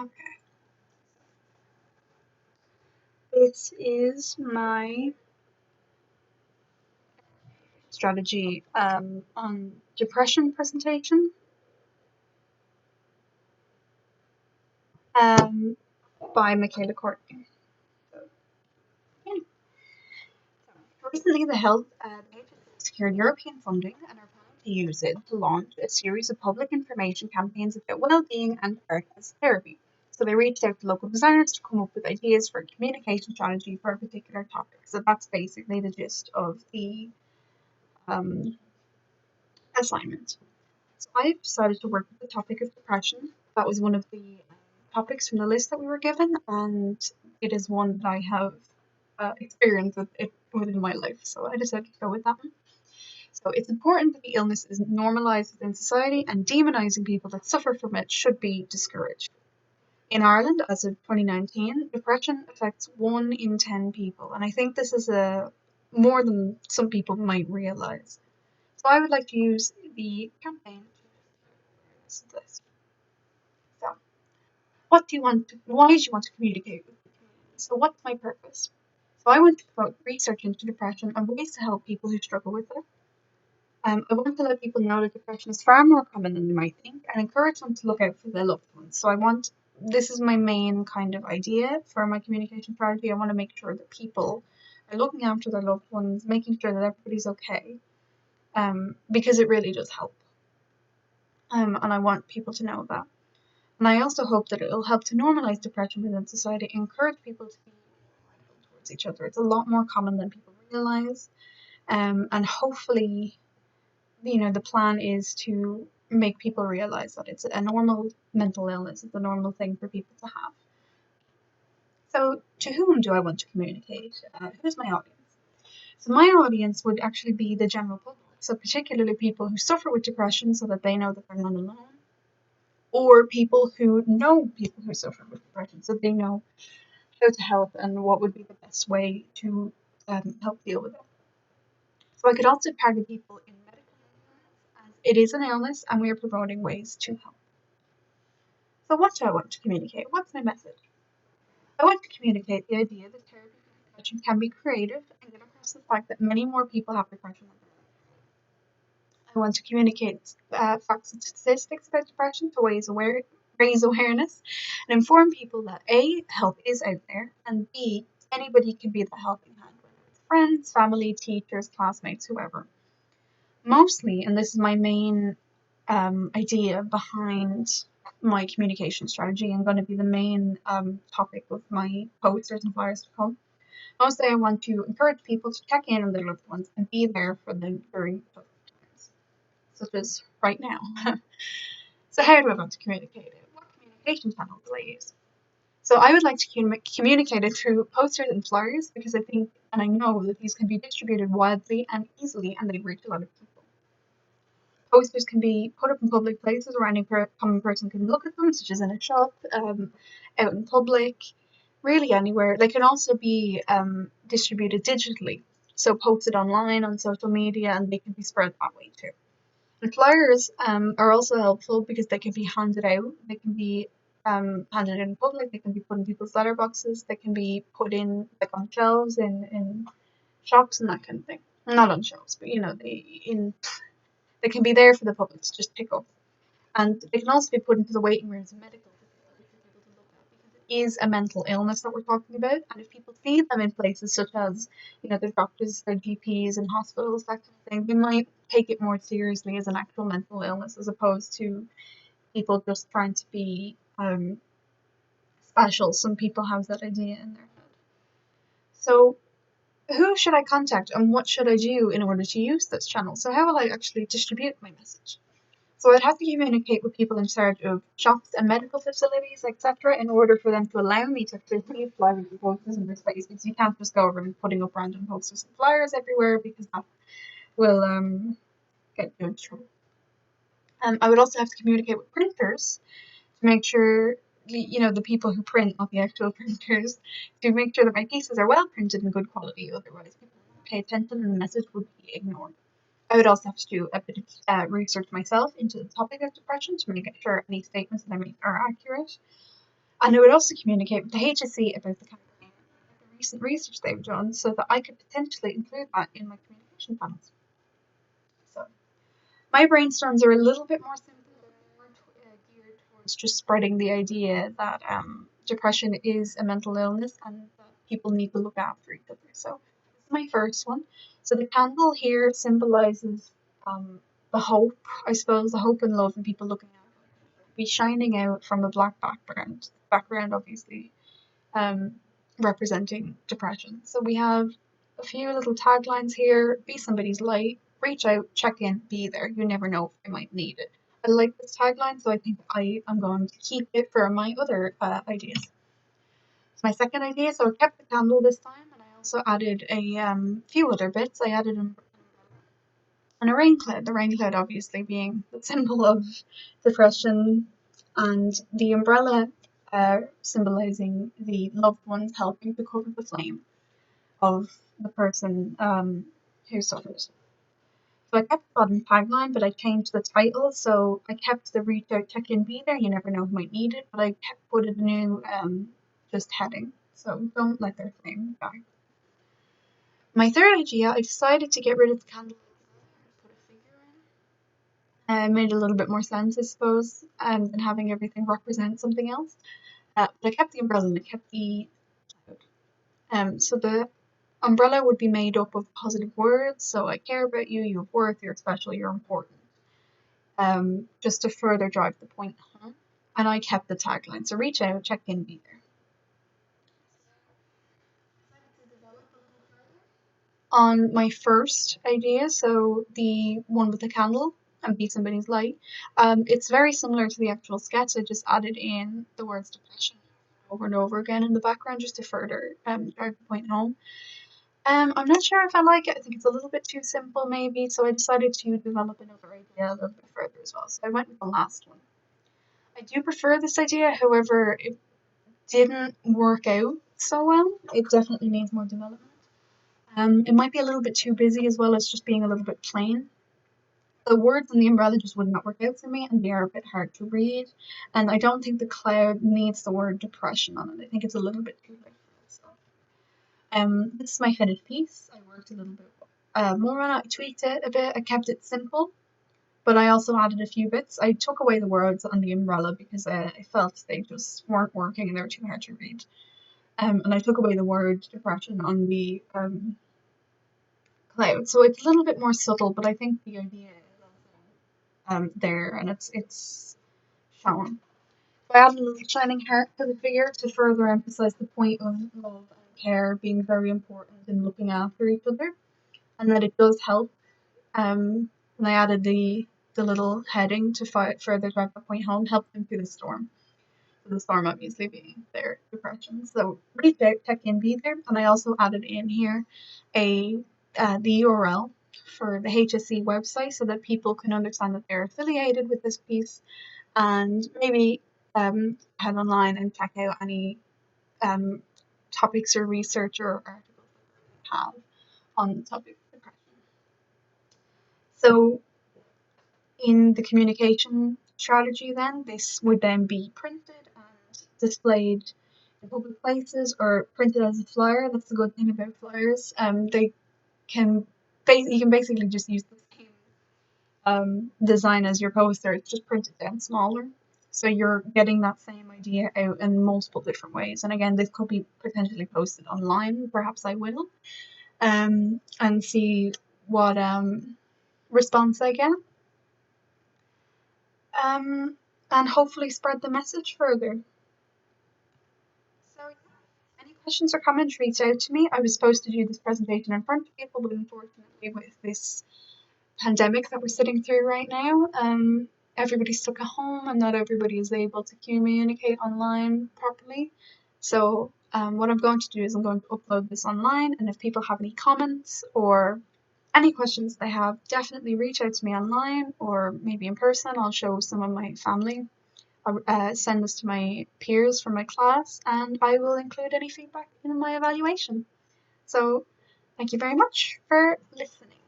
Okay, this is my strategy on depression presentation um, by Michaela Courtney. So, yeah. Recently, the agency secured European funding and are planning to use it to launch a series of public information campaigns about well-being and art as therapy. So they reached out to local designers to come up with ideas for a communication strategy for a particular topic. So that's basically the gist of the um, assignment. So I've decided to work with the topic of depression. That was one of the topics from the list that we were given, and it is one that I have experienced with it within my life. So I decided to go with that one. So it's important that the illness is normalised within society, and demonising people that suffer from it should be discouraged. In Ireland, as of 2019, depression affects 1 in 10 people, and I think this is a more than some people might realise. So I would like to use the campaign to this. So, why do you want to communicate with the community? So, what's my purpose? So, I want to promote research into depression and ways to help people who struggle with it. I want to let people know that depression is far more common than they might think and encourage them to look out for their loved ones. So, this is my main kind of idea for my communication strategy. I want to make sure that people are looking after their loved ones, making sure that everybody's okay, because it really does help. And I want people to know that. And I also hope that it'll help to normalize depression within society and encourage people to be mindful towards each other. It's a lot more common than people realize. And hopefully, the plan is to make people realize that it's a normal mental illness. It's a normal thing for people to have. So, to whom do I want to communicate? Who's my audience? So, my audience would actually be the general public. So, particularly people who suffer with depression so that they know that they're not alone, or people who know people who suffer with depression so they know how to help and what would be the best way to help deal with it. So I could also target people in medical illness, as it is an illness and we are promoting ways to help. So what do I want to communicate? What's my message? I want to communicate the idea that therapy for depression can be creative and get across the fact that many more people have depression than I want to communicate facts and statistics about depression to raise awareness and inform people that A, help is out there, and B, anybody can be the helping hand, whether it's friends, family, teachers, classmates, whoever. Mostly, and this is my main idea behind my communication strategy and going to be the main topic of my posters and flyers to come. Mostly, I want to encourage people to check in on their loved ones and be there for them during tough times, such as right now. So how do I want to communicate it? What communication channels do I use? So I would like to communicate it through posters and flyers because I think and I know that these can be distributed widely and easily and they reach a lot of people. Posters can be put up in public places where any common person can look at them, such as in a shop, out in public, really anywhere. They can also be distributed digitally, so posted online on social media and they can be spread that way too. And flyers are also helpful because they can be handed out. They can be handed in public. They can be put in people's letterboxes. They can be put in like on shelves in shops and that kind of thing. Not on shelves, but they can be there for the public to just pick up. And they can also be put into the waiting rooms of medical facilities for people to look at because it is a mental illness that we're talking about. And if people see them in places such as, their doctors, their GPs in hospitals, that kind of thing, they might take it more seriously as an actual mental illness as opposed to people just trying to be special. Some people have that idea in their head. So who should I contact and what should I do in order to use this channel? So how will I actually distribute my message? So I'd have to communicate with people in charge of shops and medical facilities, etc., in order for them to allow me to actually leave flyers and posters in their space, because you can't just go around putting up random posters and flyers everywhere because that will get you in trouble. I would also have to communicate with printers to make sure, the people who print, not the actual printers, to make sure that my pieces are well printed and good quality. Otherwise, people won't pay attention and the message would be ignored. I would also have to do a bit of research myself into the topic of depression to make sure any statements that I make are accurate. And I would also communicate with the HSE about the campaign and the recent research they've done so that I could potentially include that in my communication plans. So my brainstorms are a little bit more simple, more geared towards just spreading the idea that depression is a mental illness and that people need to look after each other. So this is my first one. So the candle here symbolizes the hope, I suppose, the hope and love in people looking at it. Be shining out from a black background obviously um, representing depression. So we have a few little taglines here: be somebody's light, reach out, check in, be there. You never know if I might need it. I like this tagline, so I think I am going to keep it for my other ideas. So my second idea, so I kept the candle this time, and I also added a few other bits. I added a rain cloud. The rain cloud obviously being the symbol of depression, and the umbrella symbolizing the loved ones helping to cover the flame of the person who suffers. So I kept the bottom tagline, but I changed the title. So I kept the reach out, check in, be there. You never know who might need it, but I kept put a new just heading. So don't let their flame die. My third idea, I decided to get rid of the candle and put a figure in. Made a little bit more sense, I suppose, than having everything represent something else. But I kept the umbrella and I kept the so the umbrella would be made up of positive words. So I care about you, you have worth, you're special, you're important. Just to further drive the point home. And I kept the tagline. So reach out, check in, be there. On my first idea, so the one with the candle and be somebody's light, it's very similar to the actual sketch. I just added in the words depression over and over again in the background just to further drive the point home. I'm not sure if I like it. I think it's a little bit too simple, maybe. So I decided to develop another idea a little bit further as well. So I went with the last one. I do prefer this idea, however, it didn't work out so well. It definitely needs more development. It might be a little bit too busy as well as just being a little bit plain. The words in the umbrella just would not work out for me, and they are a bit hard to read. And I don't think the cloud needs the word depression on it. I think it's a little bit too big for it. So, this is my finished piece. I worked a little bit more on it. I tweaked it a bit. I kept it simple, but I also added a few bits. I took away the words on the umbrella because I felt they just weren't working and they were too hard to read. And I took away the word depression on the cloud. So it's a little bit more subtle, but I think the idea is also there and it's shown. So I added a little shining heart to the figure to further emphasize the point of love and care being very important in looking after each other, and that it does help. And I added the little heading to further drive the point home, help them through the storm. So the storm obviously being their depression. So reach out, check in, be there. And I also added in here a the URL for the HSE website so that people can understand that they're affiliated with this piece and maybe head online and check out any topics or research or articles that we have on the topic of depression. So in the communication strategy then, this would then be printed and displayed in public places or printed as a flyer. That's the good thing about flyers. They can you can basically just use the same design as your poster. It's just printed down smaller. So you're getting that same idea out in multiple different ways. And again, this could be potentially posted online. Perhaps I will. And see what response I get. And hopefully spread the message further. So, any questions or comments, reach out to me. I was supposed to do this presentation in front of people, but unfortunately, with this pandemic that we're sitting through right now, everybody's stuck at home and not everybody is able to communicate online properly. So, what I'm going to do is I'm going to upload this online, and if people have any comments or any questions they have, definitely reach out to me online or maybe in person. I'll show some of my family. I'll send this to my peers from my class and I will include any feedback in my evaluation. So thank you very much for listening.